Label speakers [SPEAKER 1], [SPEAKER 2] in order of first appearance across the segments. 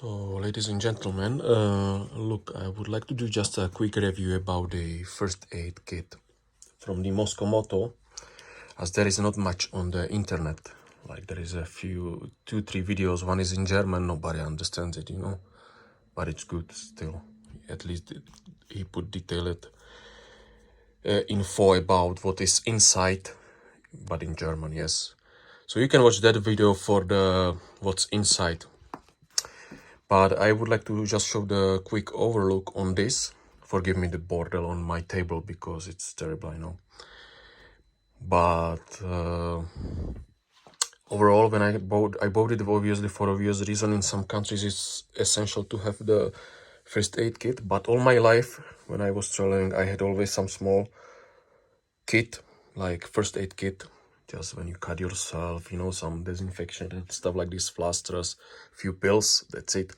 [SPEAKER 1] So, ladies and gentlemen, look, I would like to do just a quick review about the first aid kit from the Mosko Moto, as there is not much on the internet. Like there is a few, 2-3 videos. One is in German, nobody understands it, but it's good still. At least he put detailed info about what is inside, but in German, yes. So you can watch that video for the what's inside. But I would like to just show the quick overlook on this. Forgive me the bordel on my table because it's terrible, I know. But overall, when I bought it obviously for obvious reason. In some countries it's essential to have the first aid kit. But all my life, when I was traveling, I had always some small kit, like first aid kit. Just when you cut yourself, some disinfection and stuff like this, plasters, few pills, that's it.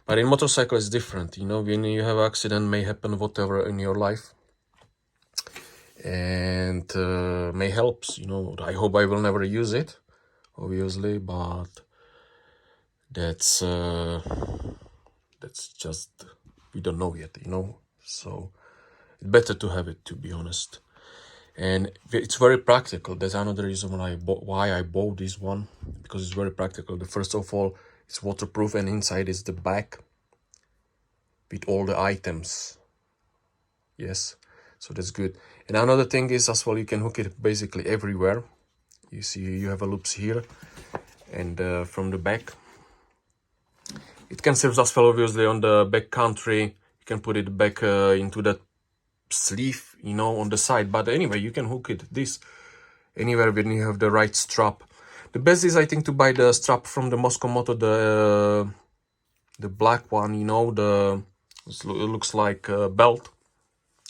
[SPEAKER 1] But in motorcycle it's different, when you have accident, may happen whatever in your life. And may helps, I hope I will never use it, obviously, but that's just, we don't know yet, so it's better to have it, to be honest. And it's very practical. That's another reason why I bought this one, because it's very practical. The first of all, it's waterproof, and inside is the bag with all the items. Yes, so that's good. And another thing is as well, you can hook it basically everywhere. You see, you have a loops here, and from the back, it can serve as well obviously on the back country. You can put it back into that sleeve, on the side. But anyway, you can hook it this anywhere when you have the right strap. The best is, I think, to buy the strap from the Mosko Moto, the black one, it looks like a belt,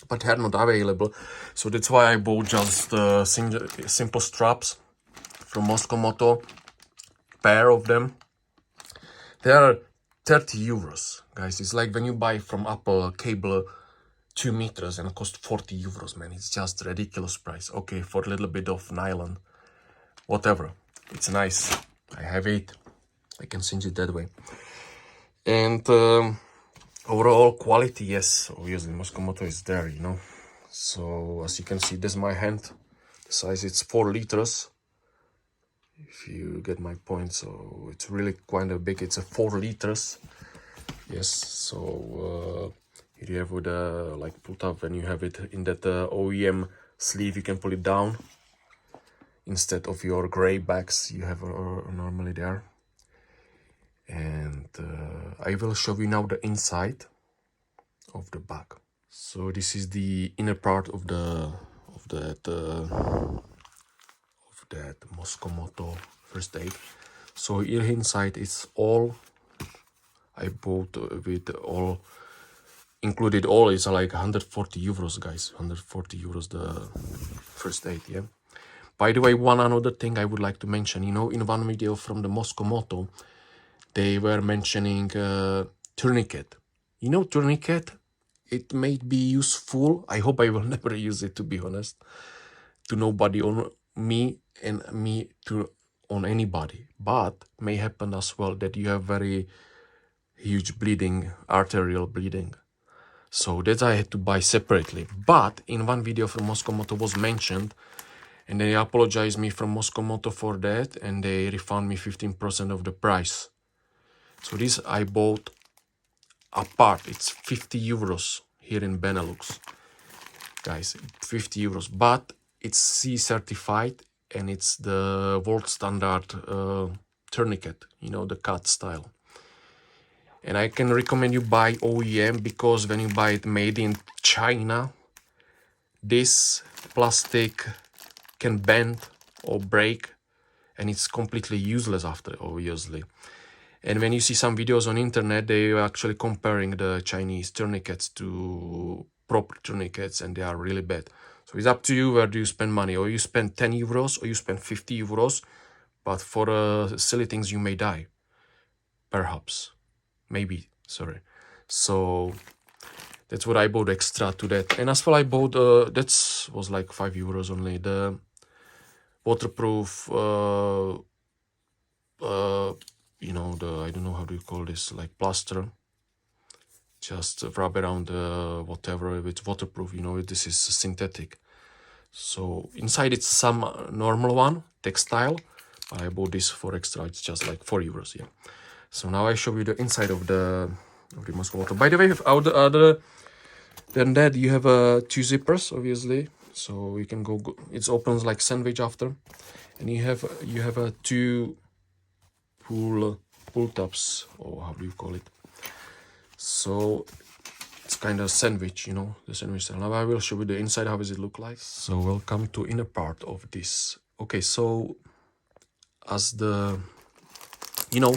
[SPEAKER 1] but they're not available. So that's why I bought just simple straps from Mosko Moto, pair of them. They are 30 euros, guys. It's like when you buy from Apple a cable 2 meters and it costs 40 euros, man. It's just a ridiculous price. Okay, for a little bit of nylon, whatever. It's nice. I have it. I can change it that way. And overall quality, yes, obviously Mosko Moto is there, So as you can see, this is my hand. The size, it's 4 liters. If you get my point, so it's really quite a big. It's a 4 liters. Yes, so here you have with like pulled up. When you have it in that OEM sleeve, you can pull it down instead of your gray bags you have normally there. And I will show you now the inside of the bag. So this is the inner part of that Mosko Moto first aid. So here inside it's all I bought with all included. All is like 140 euros, guys. 140 euros the first aid, yeah. By the way, one another thing I would like to mention, in one video from the Mosko Moto, they were mentioning tourniquet. Tourniquet, it may be useful. I hope I will never use it, to be honest, to nobody, on me and me to on anybody. But may happen as well that you have very huge bleeding, arterial bleeding. So that I had to buy separately. But in one video from Mosko Moto was mentioned, and they apologized me from Mosko Moto for that, and they refund me 15% of the price. So this I bought apart. It's 50 euros here in Benelux, guys. 50 euros, but it's C certified, and it's the world standard tourniquet, the cat style. And I can recommend you buy OEM, because when you buy it made in China, this plastic can bend or break, and it's completely useless after, obviously. And when you see some videos on internet, they are actually comparing the Chinese tourniquets to proper tourniquets, and they are really bad. So it's up to you, where do you spend money, or you spend 10 euros or you spend 50 euros, but for silly things you may die, perhaps. Maybe, sorry. So that's what I bought extra to that. And as well, I bought that was like 5 euros only, the waterproof you know, the, I don't know how do you call this, like plaster, just wrap around whatever, if it's waterproof, you know, this is synthetic. So inside it's some normal one, textile. I bought this for extra, it's just like 4 euros, yeah. So now I show you the inside of the Mosko Moto. By the way, other than that, you have 2 zippers, obviously. So you can go, it opens like sandwich after. And you have 2 pull tabs, or how do you call it? So it's kind of sandwich, you know, the sandwich style. Now I will show you the inside, how does it look like. So welcome to inner part of this. Okay, so as the, you know,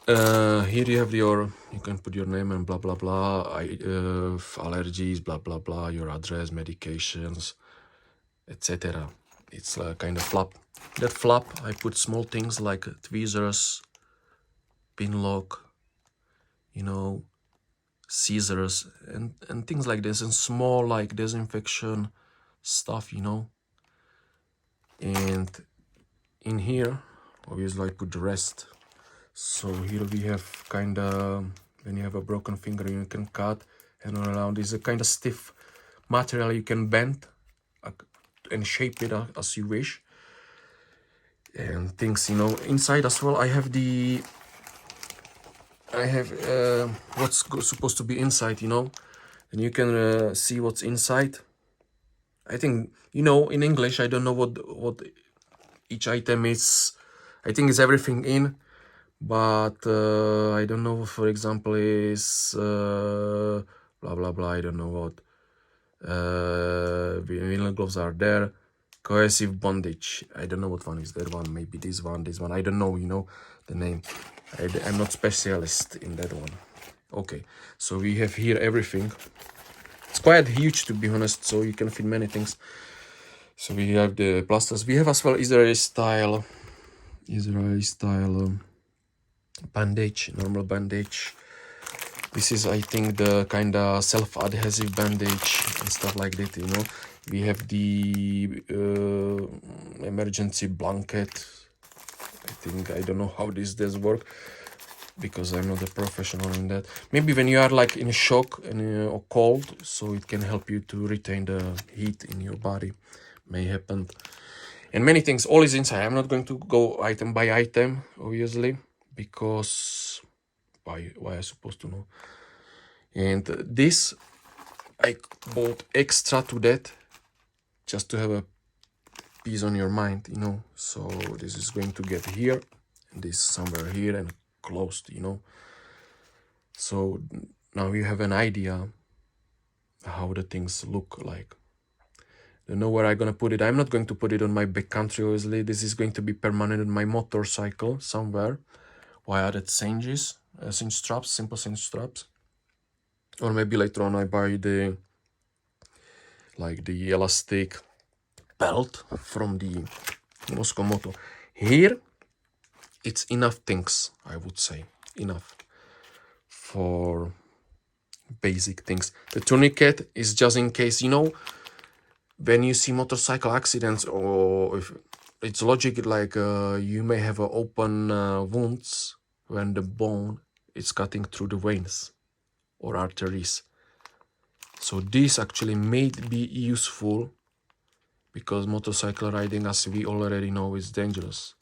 [SPEAKER 1] here you have you can put your name and blah blah blah, allergies, blah blah blah, your address, medications, etc. It's a kind of flap. That flap, I put small things like tweezers, pin lock, you know, scissors, and things like this, and small like disinfection stuff, you know. And in here, obviously, I put the rest. So here we have kind of, when you have a broken finger, you can cut, and all around is a kind of stiff material you can bend and shape it as you wish. And things, you know, inside as well, I have what's supposed to be inside, you know, and you can see what's inside. I think, you know, in English, I don't know what each item is. I think it's everything in, but I don't know, for example, is blah blah blah, I don't know what. Vinyl gloves are there. Cohesive bondage, I don't know what one is that one, maybe this one, I don't know, you know, the name. I'm not specialist in that one. Okay, so we have here everything. It's quite huge, to be honest, so you can fit many things. So we have the plasters. We have as well Israeli style bandage, normal bandage. This is, I think, the kind of self-adhesive bandage and stuff like that, you know. We have the emergency blanket. I don't know how this does work, because I'm not a professional in that. Maybe when you are like in shock and or cold, so it can help you to retain the heat in your body. May happen. And many things, all is inside. I'm not going to go item by item, obviously, because why I supposed to know. And this I bought extra to that, just to have a peace on your mind, you know. So this is going to get here, and this somewhere here, and closed, you know. So now you have an idea how the things look like. Don't know where I'm gonna put it. I'm not going to put it on my backcountry, obviously. This is going to be permanent on my motorcycle somewhere. Why are that cinches, cinch straps, simple cinch straps? Or maybe later on I buy the elastic belt from the Mosko Moto. Here, it's enough things, I would say. Enough for basic things. The tourniquet is just in case, you know, when you see motorcycle accidents, or if it's logic, like you may have open wounds when the bone is cutting through the veins or arteries. So this actually may be useful, because motorcycle riding, as we already know, is dangerous.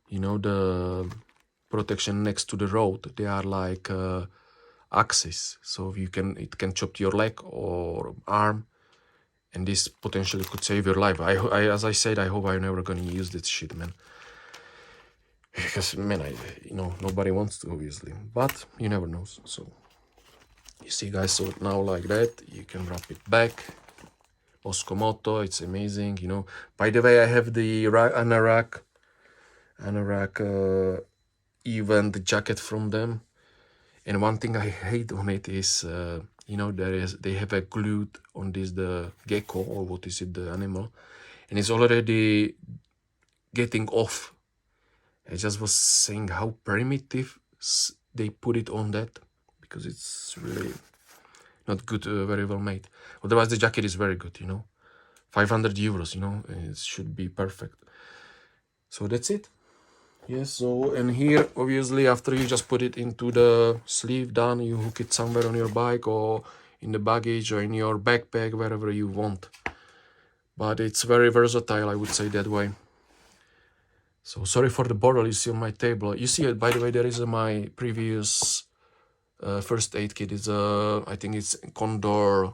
[SPEAKER 1] You know, the protection next to the road, they are like axes, so it can chop your leg or arm, and this potentially could save your life. As I said, I hope I'm never gonna use this shit, man. Because, man, you know, nobody wants to, obviously, but you never know. So you see, guys, so now like that, you can wrap it back. Mosko Moto, it's amazing, you know. By the way, I have the anorak event jacket from them, and one thing I hate on it is, you know, they have a glued on this the gecko, or what is it, the animal, and it's already getting off. I just was saying how primitive they put it on that, because it's really not good, very well made. Otherwise, the jacket is very good, you know. 500 euros, you know, it should be perfect. So that's it. Yes, so and here obviously after you just put it into the sleeve, done, you hook it somewhere on your bike or in the baggage or in your backpack, wherever you want. But it's very versatile, I would say that way. So sorry for the bottle you see on my table. You see it, by the way, there is my previous first aid kit. It's I think it's Condor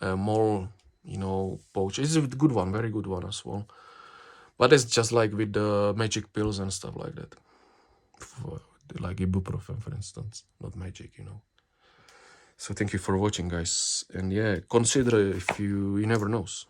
[SPEAKER 1] mole, you know, pouch. It's a good one, very good one as well. But it's just like with the magic pills and stuff like that. Like ibuprofen, for instance, not magic, you know. So thank you for watching, guys. And yeah, consider if you never knows.